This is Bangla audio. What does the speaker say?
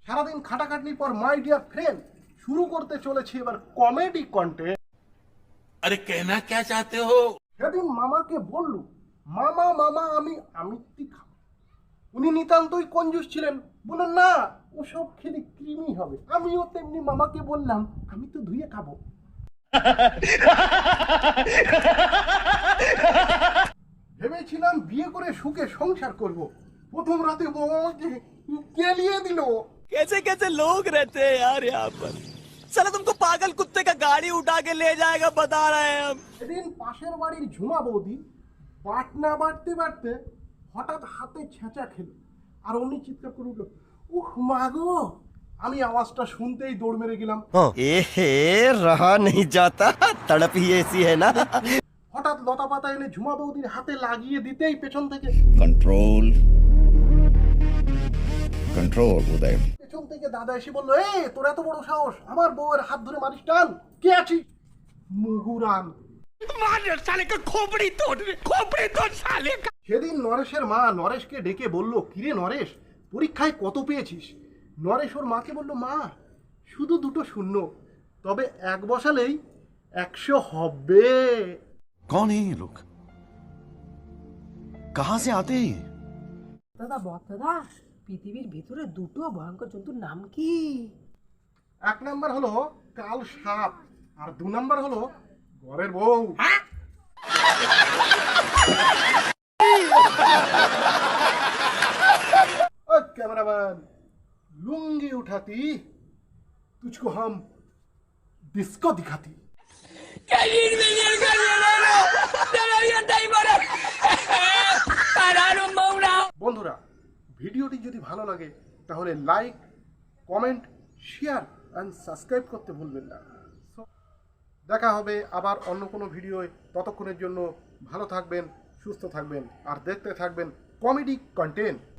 সারাদিন খাটাখাটনির পর মাই ডিয়ার ফ্রেন্ড শুরু করতে চলেছি এবার কমেডি কন্টেন্ট। अरे कहना क्या चाहते हो? সেদিন মামাকে বললু, মামা মামা আমি আমিত্তি খাবো। উনি নিতান্তই কঞ্জুস ছিলেন, বললেন না ওসব খেলে কৃমি হবে। আমিও তেমনি মামাকে বললাম আমি তো ধুয়ে খাবো। ভেবেছিলাম বিয়ে করে সুখে সংসার করব, প্রথম রাতে বউ আমাকে কেলিয়ে দিল। कैसे कैसे लोग रहते हैं यार यहाँ पर। साला तुमको पागल कुत्ते का गाड़ी उठा के ले जाएगा बता रहे हैं हम। সেদিন পাশের বাড়ির ঝুমা বৌদি বাটনা বাটতে বাটতে হঠাৎ হাতে ছেঁচা খেল, আর উনি চিৎকার করে উঠল, উহ মাগো। আমি আওয়াজটা শুনতেই দৌড় মেরে গেলাম। एहे रहा नहीं जाता, तड़प ही ऐसी है ना। হঠাৎ লতা পাতা এনে ঝুমা বৌদির হাতে লাগিয়ে দিতেই পেছন থেকে कंट्रोल कंट्रोल उदय পেছন থেকে দাদা এসে বললো, এ তোর এত বড় সাহস, আমার বউয়ের হাত ধরে মারিস টান, কে আছিস? মুগুরান। সেদিন নরেশের মা নরেশকে ডেকে বলল, কিরে নরেশ পরীক্ষায় কত পেয়েছিস? নরেশ ওর মাকে বলল, মা শুধু 2টো শূন্য, তবে 1 বসালেই 100 হবে। कौन है ये लोग? कहां से आते हैं? দাদা দাদা, পৃথিবীর ভিতরে 2টো ভয়ঙ্কর জন্তুর নাম কি? 1 নাম্বার হলো কাল সাপ, আর 2 নাম্বার হলো ঘরের বউ। ओ कैमरामैन लुंगी उठाती तुझको हम डिस्को दिखाती। বন্ধুরা ভিডিওটি যদি ভালো লাগে তাহলে like, comment, share and subscribe করতে ভুলবেন না। দেখা হবে আবার অন্য কোনো ভিডিওয়। ততক্ষণের জন্য ভালো থাকবেন, সুস্থ থাকবেন আর দেখতে থাকবেন কমেডি কন্টেন্ট।